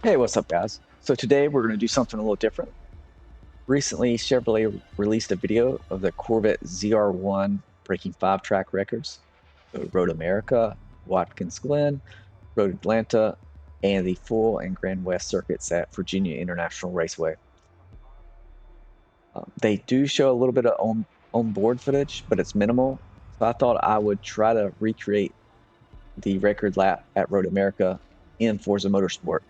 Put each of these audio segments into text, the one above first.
Hey, what's up, guys? So today we're going to do something a little different. Recently, Chevrolet released a video of the Corvette ZR1 breaking 5-track records. So Road America, Watkins Glen, Road Atlanta, and the full and Grand West circuits at Virginia International Raceway. They do show a little bit of on-board footage, but it's minimal. So I thought I would try to recreate the record lap at Road America in Forza Motorsport.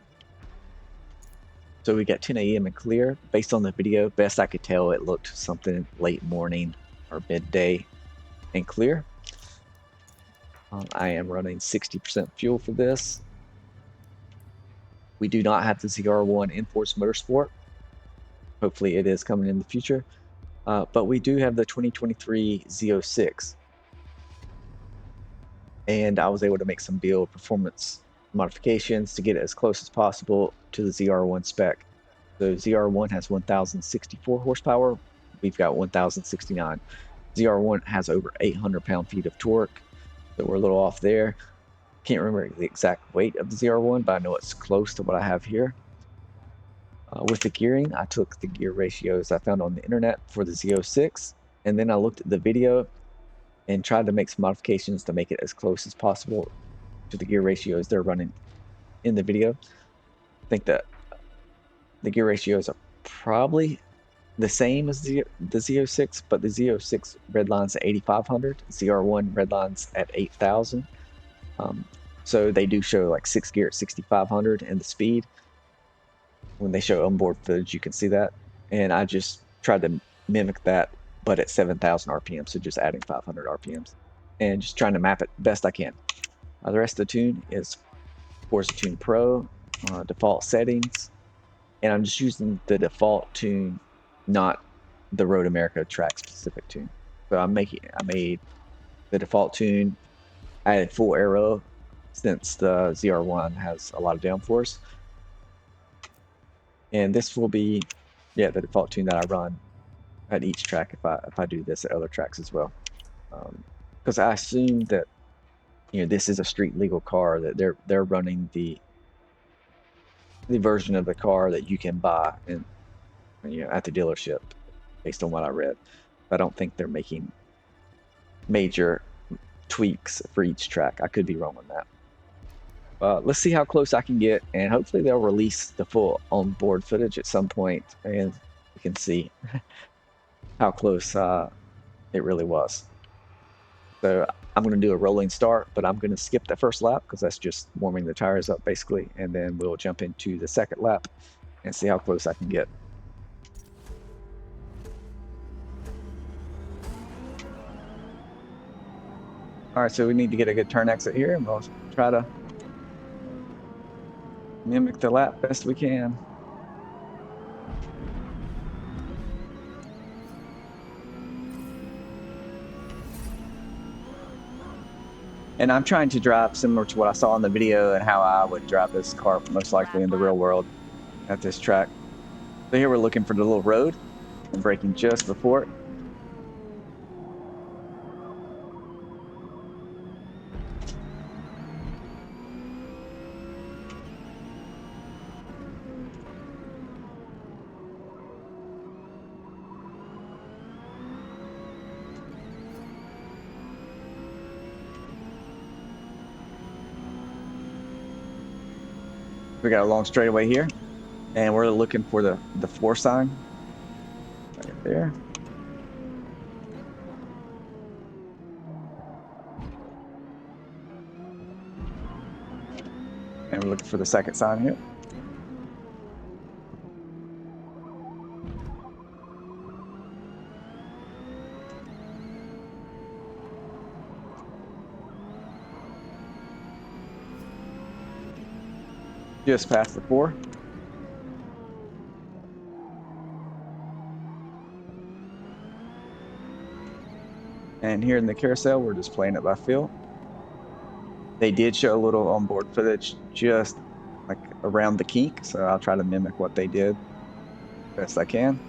So we got 10 a.m. and clear. Based on the video, best I could tell, it looked something late morning or midday and clear. I am running 60% fuel for this. We do not have the ZR1 in Forza Motorsport. Hopefully it is coming in the future. But we do have the 2023 Z06. And I was able to make some build performance modifications to get it as close as possible to the ZR1 spec. The ZR1 has 1,064 horsepower. We've got 1,069. ZR1 has over 800 pound-feet of torque, so we're a little off there. Can't remember the exact weight of the ZR1, but I know it's close to what I have here. With the gearing, I took the gear ratios I found on the internet for the Z06, and then I looked at the video and tried to make some modifications to make it as close as possible to the gear ratios they're running in the video. I think that the gear ratios are probably the same as the Z06, but the Z06 redlines at 8,500, ZR1 redlines at 8,000. So they do show like 6 gear at 6,500 and the speed. When they show onboard footage, you can see that. And I just tried to mimic that, but at 7,000 RPM, so just adding 500 RPMs and just trying to map it best I can. The rest of the tune is ForzaTune Pro, default settings, and I'm just using the default tune, not the Road America track specific tune. So I made the default tune. I added full Aero since the ZR1 has a lot of downforce. And this will be, the default tune that I run at each track if I do this at other tracks as well. Because I assume that this is a street legal car, that they're running the version of the car that you can buy and at the dealership, based on what I read. I don't think they're making major tweaks for each track. I could be wrong on that. Let's see how close I can get, and hopefully they'll release the full onboard footage at some point, and you can see how close it really was. So I'm going to do a rolling start, but I'm going to skip the first lap because that's just warming the tires up basically, and then we'll jump into the second lap and see how close I can get. All right, so we need to get a good turn exit here, and we'll try to mimic the lap best we can. And I'm trying to drive similar to what I saw in the video and how I would drive this car most likely in the real world at this track. So here we're looking for the little road and braking just before it. We got a long straightaway here, and we're looking for the 4 sign right there. And we're looking for the second sign here. Just past the 4. And here in the carousel, we're just playing it by feel. They did show a little onboard footage just like around the kink, so I'll try to mimic what they did best I can.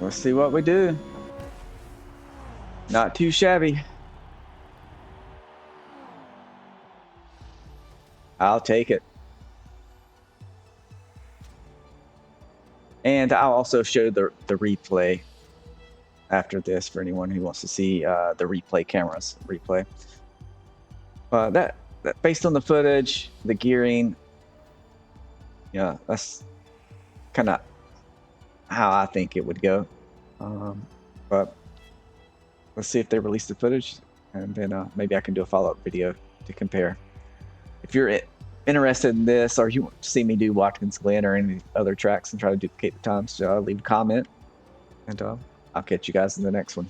Let's see what we do. Not too shabby. I'll take it. And I'll also show the replay after this for anyone who wants to see the replay cameras replay. That based on the footage, the gearing, yeah, that's kind of how I think it would go. But let's see if they release the footage, and then maybe I can do a follow-up video to compare. If you're interested in this, or you want to see me do Watkins Glen or any other tracks and try to duplicate the times, leave a comment, and I'll catch you guys in the next one.